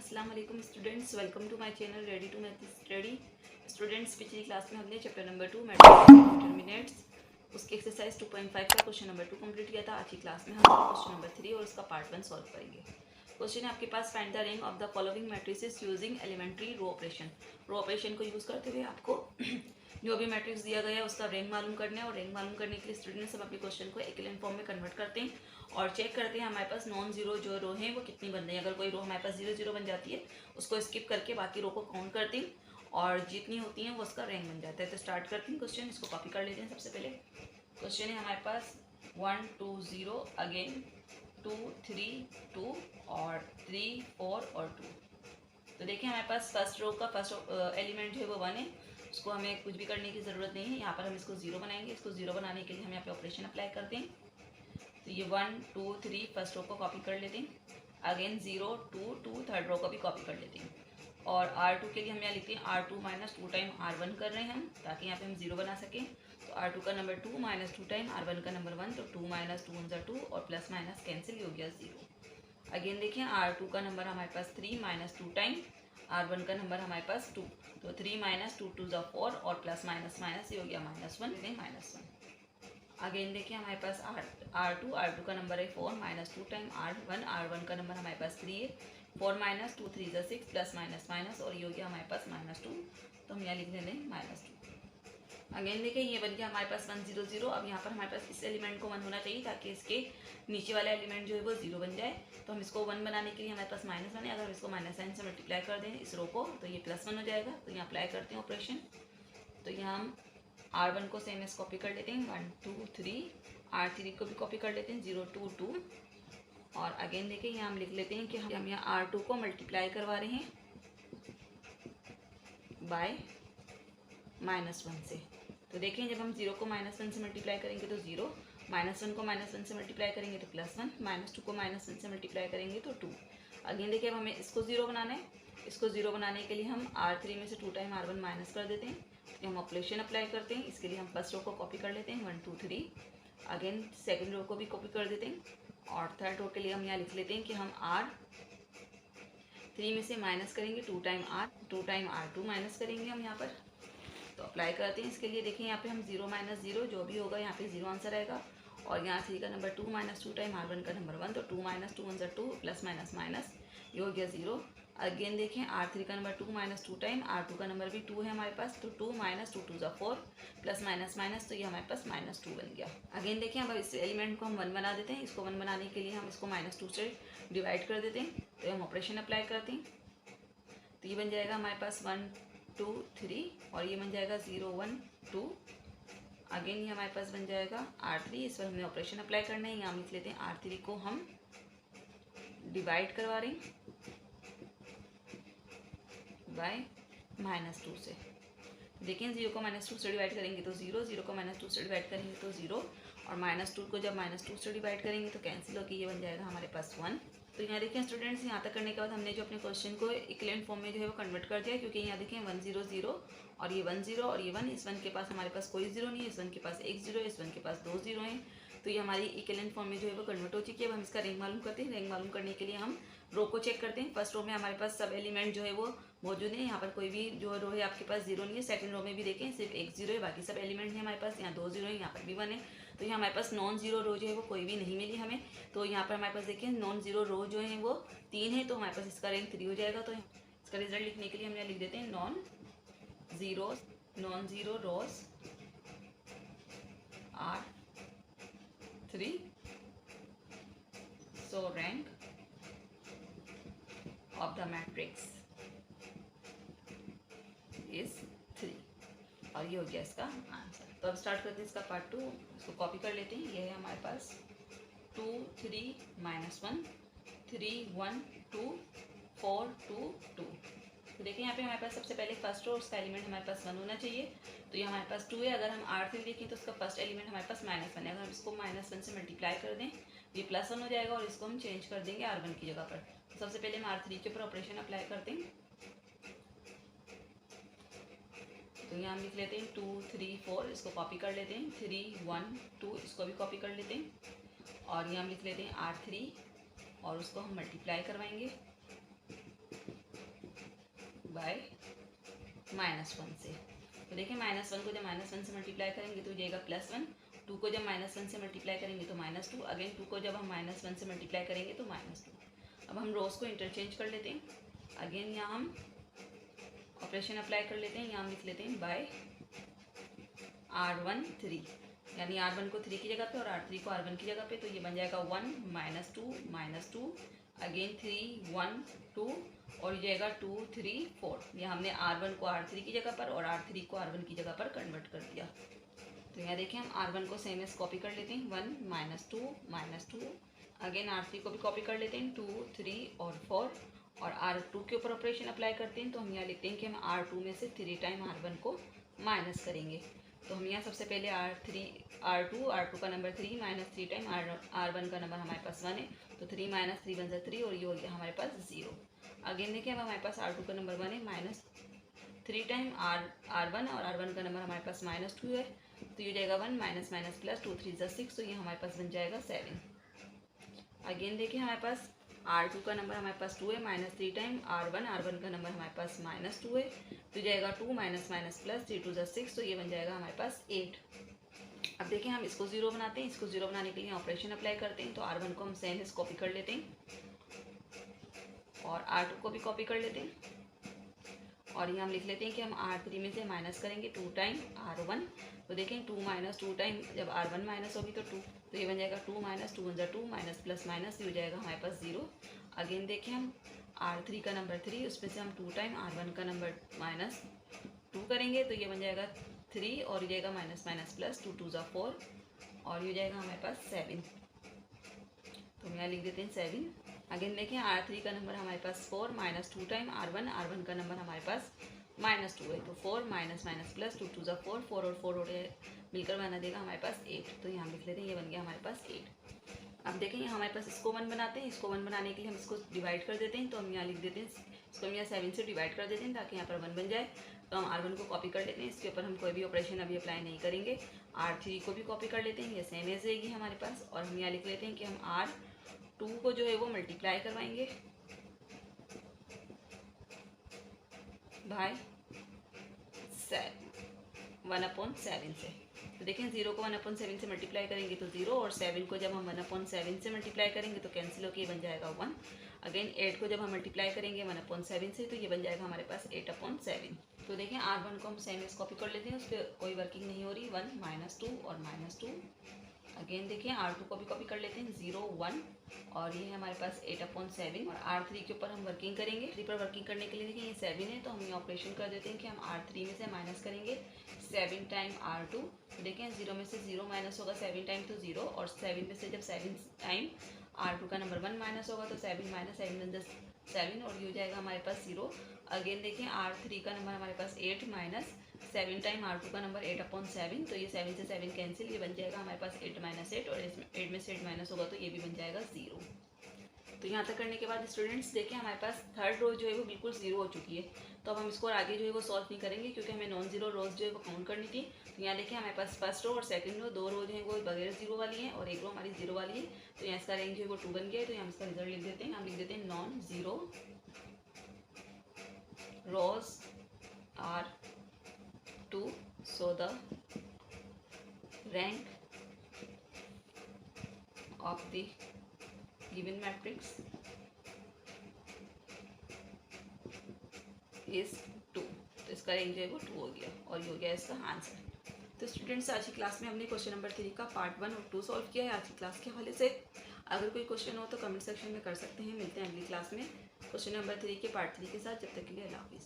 अस्सलाम वालेकुम students, welcome to my channel ready to math study. Students, पिछली class में हमने चैप्टर नंबर 2 मैथमेटिक्स डिटरमिनेंट्स उसके एक्सरसाइज 2.5 का क्वेश्चन नंबर 2 कंप्लीट किया था। आज की क्लास में हम क्वेश्चन नंबर 3 और उसका पार्ट 1 सॉल्व करेंगे। क्वेश्चन है आपके पास, find the rank of the following matrices using elementary row operation. Row operation को यूज करते हुए आपको जो भी मैट्रिक्स दिया गया है उसका रैंक मालूम करना है। और रैंक मालूम करने के लिए स्टूडेंट्स हम अपने क्वेश्चन को इक्विवेलेंट फॉर्म में कन्वर्ट करते हैं और चेक करते हैं हमारे पास नॉन जीरो जो रो है वो कितनी बन रही है। अगर कोई रो हमारे पास 0 0 बन जाती है उसको स्किप करके बाकी रो को काउंट करते हैं और जितनी होती हैं वो उसका रैंक बन जाता है। तो स्टार्ट करते हैं क्वेश्चन, इसको कॉपी कर लेते हैं। सबसे पहले क्वेश्चन है हमारे पास 1 2 0 अगेन 2 3 2 और 3 4 और 2। तो देखिए हमारे पास फर्स्ट रो का फर्स्ट एलिमेंट जो है वो 1 है, उसको हमें कुछ भी करने की ज़रूरत नहीं है। यहाँ पर हम इसको 0 बनाएंगे। इसको 0 बनाने के लिए हम यहाँ पे ऑपरेशन अप्लाई करते हैं। तो ये 1 2 3 फर्स्ट रो को कॉपी कर लेते हैं। अगेन 0 2 2 थर्ड रो को भी कॉपी कर लेते हैं। और R2 के लिए हम यहाँ लिखते हैं R2 माइनस 2 टाइम R1 कर रहे हैं हम, ताकि यहाँ पे हम 0 बना सकें। तो R2 का नंबर 2 माइनस 2 टाइम R1 का नंबर 1, तो 2 माइनस 2 1 2 और प्लस माइनस कैंसिल हो गया 0। अगेन देखिए R2 का नंबर हमारे पास 3 माइनस 2 टाइम R1 का नंबर हमारे पास 2, तो 3 माइनस 2 2 4 और प्लस माइनस माइनस ये हो गया -1 -1। अगेन देखिए हमारे पास R2 का नंबर है 4 माइनस 2 टाइम R1 का नंबर हमारे पास 3 है। 4 माइनस 2 3 6 प्लस माइनस माइनस और ये हो गया हमारे पास -2, तो हम यहाँ लिख लेते हैं -2। अगेन देखिए ये बन गया हमारे पास 1 0 0। अब यहाँ पर हमारे पास इस एलिमेंट को 1 होना चाहिए ताकि इसके नीचे वाला एलिमेंट जो है वो 0 बन जाए। तो हम इसको 1 बनाने के लिए हमारे पास -1 है। अगर हम इसको -साइन से मल्टीप्लाई कर दें इस रो को तो ये +1 हो जाएगा। तो यहाँ अप्लाई करते हैं ऑपरेशन। तो यहाँ हम R1 को सेम एस कॉपी कर लेते हैं 1 2 3, R3 को भी कॉपी कर लेते हैं 0 2 2। और अगेन देखिए यहाँ हम लिख लेते हैं कि हम यहाँ R2 को मल्टीप्लाई करवा रहे हैं बाय -1 से। तो देखिए जब हम 0 को -1 से मल्टीप्लाई करेंगे तो 0, -1 को -1 से मल्टीप्लाई करेंगे तो +1, -2 को -1 से मल्टीप्लाई करेंगे तो 2। अगेन देखिए अब हमें इसको 0 बनाना है। इसको 0 बनाने के लिए हम R3 में से 2 टाइम R1 माइनस कर देते हैं। तो हम ऑपरेशन अप्लाई करते हैं। इसके लिए हम फर्स्ट रो को कॉपी कर लेते हैं 1 2 3। अगेन सेकंड रो को भी कॉपी कर देते हैं और थर्ड रो के लिए हम यहाँ लिख लेते हैं कि हम R3 में से माइनस करेंगे 2 टाइम R2 माइनस करेंगे हम यहाँ पर। तो अप्लाई करते हैं। इसके लिए देखिए यहाँ पे हम 0 माइनस 0 जो भी होगा यहाँ पे 0 आंसर आएगा। और यहाँ 3 का नंबर 2 माइनस 2 टाइम R1 का नंबर 1, तो 2 माइनस 2 1 2 प्लस माइनस माइनस ये हो गया 0। अगेन देखें R3 का नंबर 2 माइनस 2 टाइम R2 का नंबर भी 2 है हमारे पास, तो 2 माइनस 2 2 4 प्लस माइनस माइनस, तो ये हमारे पास -2 बन गया। अगेन देखें अब इस एलिमेंट को हम 1 बना देते हैं। इसको 1 बनाने के लिए हम इसको -2 से डिवाइड कर देते हैं। तो हम ऑपरेशन अप्लाई करते हैं। तो ये बन जाएगा हमारे पास 1 2 3 और ये बन जाएगा 0 1 2। अगेन ये हमारे पास बन जाएगा R3। इस पर हमने ऑपरेशन अप्लाई करना है। यहाँ लिख लेते हैं R3 को हम डिवाइड करवा रहे हैं बाय -2 से। देखिए 0 को -2 से डिवाइड करेंगे तो 0, 0 को -2 से डिवाइड करेंगे तो 0 और -2 को जब -2 से डिवाइड करेंगे तो कैंसिल होकर ये बन जाएगा हमारे पास 1। तो यहाँ देखिए स्टूडेंट्स, यहाँ तक करने के बाद हमने जो अपने क्वेश्चन को इक्विवेलेंट फॉर्म में जो है वो कन्वर्ट कर दिया, क्योंकि यहाँ देखिए 1 0 0 और ये 1 0 और ये 1, इस 1 के पास हमारे पास कोई 0 नहीं है, इस 1 के पास एक 0 है, इस 1 के पास 2 0 हैं। तो ये हमारी इक्विवेलेंट फॉर्म में जो है वो कन्वर्ट हो चुकी है। अब हम इसका रैंक मालूम करते हैं। रैंक मालूम करने के लिए हम रो को चेक करते हैं। फर्स्ट रो में हमारे पास सब एलिमेंट जो है वो मौजूद है। यहाँ पर कोई भी जो रो है आपके पास 0 नहीं है। सेकंड रो में भी देखें सिर्फ एक 0 है, बाकी सब एलिमेंट है हमारे पास। यहाँ 2 0 है, यहाँ पर भी 1 है। तो यहाँ हमारे पास नॉन जीरो रो जो है वो कोई भी नहीं मिली हमें। तो यहाँ पर हमारे पास देखिए नॉन जीरो रो जो है वो 3 है, तो हमारे पास इसका रैंक 3 हो जाएगा। तो इसका रिजल्ट लिखने के लिए हम यहाँ लिख देते हैं non zero rows are 3, so rank of the matrix is 3 और ये हो गया इसका आंसर। तो अब स्टार्ट करते हैं इसका पार्ट 2। इसको कॉपी कर लेते हैं। ये है हमारे पास 2 3 -1 3 1 2 4 2 2। तो देखिए यहाँ पे हमारे पास सबसे पहले फर्स्ट रो, उसका एलिमेंट हमारे पास 1 होना चाहिए। तो ये हमारे पास 2 है। अगर हम R3 देखें तो उसका फर्स्ट एलिमेंट हमारे पास -1 है। अगर हम इसको -1 से मल्टीप्लाई कर दें ये +1 हो जाएगा और इसको हम चेंज कर देंगे R1 की जगह पर। तो सबसे पहले हम R3 के ऊपर ऑपरेशन अप्लाई करते हैं। तो यहाँ हम लिख लेते हैं 2 3 4, इसको कॉपी कर लेते हैं। 3 1 2, इसको भी कॉपी कर लेते हैं। और यहाँ हम लिख लेते हैं R3 और उसको हम मल्टीप्लाई करवाएंगे बाय -1 से। तो देखिए -1 को जब -1 से मल्टीप्लाई करेंगे तो हो जाएगा +1, 2 को जब -1 से मल्टीप्लाई करेंगे तो -2, अगेन 2 को जब हम -1 से मल्टीप्लाई करेंगे तो -2। अब हम रोज को इंटरचेंज कर लेते हैं। अगेन यहाँ हम ऑपरेशन अप्लाई कर लेते हैं। यहाँ हम लिख लेते हैं बाय R1 3, यानी R1 को 3 की जगह पे और R3 को R1 की जगह पे, तो ये बन जाएगा 1 -2 अगेन 3 1 2 और ये जाएगा 2 3 4। यहाँ हमने R1 को R3 की जगह पर और R3 को R1 की जगह पर कन्वर्ट कर दिया। तो यहाँ देखिए हम R1 को सेम एस कॉपी कर लेते हैं, 1 -2 अगेन R3 को भी कॉपी कर लेते हैं, 2 3 और 4 और R2 के ऊपर ऑपरेशन अप्लाई करते हैं। तो हम यहाँ लिखते हैं कि हम R2 में से 3 टाइम R1 को माइनस करेंगे। तो हम यहाँ सबसे पहले R2 का नंबर 3 -3 टाइम R1 का नंबर हमारे पास 1 है, तो 3 - 3 बन जाए 3 और ये हो गया हमारे पास 0। अगेन देखिए अब हमारे पास R2 का नंबर 1 है, -3 टाइम R1 और R1 का नंबर हमारे पास -2 है, तो ये जाएगा 1 - +2 3 6, तो ये हमारे पास बन जाएगा 7। अगेन देखिए हमारे पास R2 का नंबर हमारे पास 2 है, -3 टाइम R1 का नंबर हमारे पास -2 है, तो जाएगा 2 - +3 2 6, तो ये बन जाएगा हमारे पास 8। अब देखिए हम इसको 0 बनाते हैं। इसको 0 बनाने के लिए ऑपरेशन अप्लाई करते हैं। तो R1 को हम सेम एस कॉपी कर लेते हैं और R2 को भी कॉपी कर लेते हैं और ये हम लिख लेते हैं कि हम R3 में से माइनस करेंगे 2 टाइम R1। तो देखें 2 - 2 टाइम जब R1 माइनस होगी तो 2, तो ये बन जाएगा 2 - 2 = 2 माइनस प्लस माइनस, ये हो जाएगा हमारे पास 0। अगेन देखिए हम R3 का नंबर 3, उसमें से हम 2 टाइम R1 का नंबर -2 करेंगे, तो ये बन जाएगा 3 और ये जाएगा -+2 2 = 4 और ये जाएगा हमारे पास 7। तो हम यहाँ लिख देते हैं 7। अगेन देखें R3 का नंबर हमारे पास 4 -2 टाइम R1 का नंबर हमारे पास -2 है, तो 4 -+2 2 = 4 4 और 4 मिलकर बना देगा हमारे पास 8। तो यहाँ लिख लेते हैं, ये बन गया हमारे पास 8। अब देखें यहाँ हमारे पास इसको 1 बनाते हैं। इसको 1 बनाने के लिए हम इसको डिवाइड कर देते हैं। तो हम यहाँ लिख देते हैं, इसको हम यहाँ 7 से डिवाइड कर देते हैं ताकि यहाँ पर 1 बन जाए। तो हम R1 को कॉपी कर लेते हैं, इसके ऊपर हम कोई भी ऑपरेशन अभी अप्लाई नहीं करेंगे। R3 को भी कॉपी कर लेते हैं, ये सेम एज रहेगी हमारे पास। और हम यहाँ लिख लेते हैं कि हम R2 को जो है वो मल्टीप्लाई करवाएंगे बाय 1/7 से। तो देखें 0 को 1/7 से मल्टीप्लाई करेंगे तो 0 और 7 को जब हम 1/7 से मल्टीप्लाई करेंगे तो कैंसिल होकर ये बन जाएगा 1। अगेन 8 को जब हम मल्टीप्लाई करेंगे 1/7 से, तो ये बन जाएगा हमारे पास 8/7। तो देखें R1 को हम सेम एस कॉपी कर लेते हैं, उस पर कोई वर्किंग नहीं हो रही, 1 -2 और -2। अगेन देखिए R2 को भी कॉपी कर लेते हैं, 0 1 और ये है हमारे पास 8/7। और R3 के ऊपर हम वर्किंग करेंगे। 3 पर वर्किंग करने के लिए देखिए ये 7 है, तो हम ये ऑपरेशन कर देते हैं कि हम R3 में से माइनस करेंगे 7 टाइम R2। देखें 0 में से 0 माइनस होगा 7 टाइम तो 0, और 7 में से जब 7 टाइम R2 का नंबर 1 माइनस होगा तो 7 - 7 = 7 और ये हो जाएगा हमारे पास 0। अगेन देखिए R3 का नंबर हमारे पास 8 - 7 टाइम R2 का नंबर 8/7, तो ये 7 से 7 कैंसिल, ये बन जाएगा हमारे पास 8 - 8 और इसमें 8 में से 8 माइनस होगा तो ये भी बन जाएगा 0। तो यहाँ तक करने के बाद स्टूडेंट्स देखें हमारे पास थर्ड रो जो है वो बिल्कुल 0 हो चुकी है। तो अब हम इसको आगे जो है वो सॉल्व नहीं करेंगे क्योंकि हमें नॉन जीरो रोज जो है वो काउंट करनी थी। तो यहाँ देखिए हमारे पास फर्स्ट रो और सेकंड रो, 2 रो जो है वो बगैर 0 वाली हैं और 1 रो हमारी 0 वाली है। तो यहाँ इसका रैंक जो है वो 2 बन गया है। तो यहाँ इसका रिजल्ट लिख देते हैं, हम लिख देते हैं non zero rows are 2, so the rank of the given matrix is 2। तो इसका रैंक जो है वो 2 हो गया और ये हो गया इसका आंसर। तो स्टूडेंट्स आज की क्लास में हमने क्वेश्चन नंबर 3 का पार्ट 1 और 2 सॉल्व किया है आज की क्लास के हवाले से। अगर कोई क्वेश्चन हो तो कमेंट सेक्शन में कर सकते हैं। मिलते हैं अगली क्लास में क्वेश्चन नंबर 3 के पार्ट 3 के साथ। जब तक के लिए अल्लाह हाफिज़।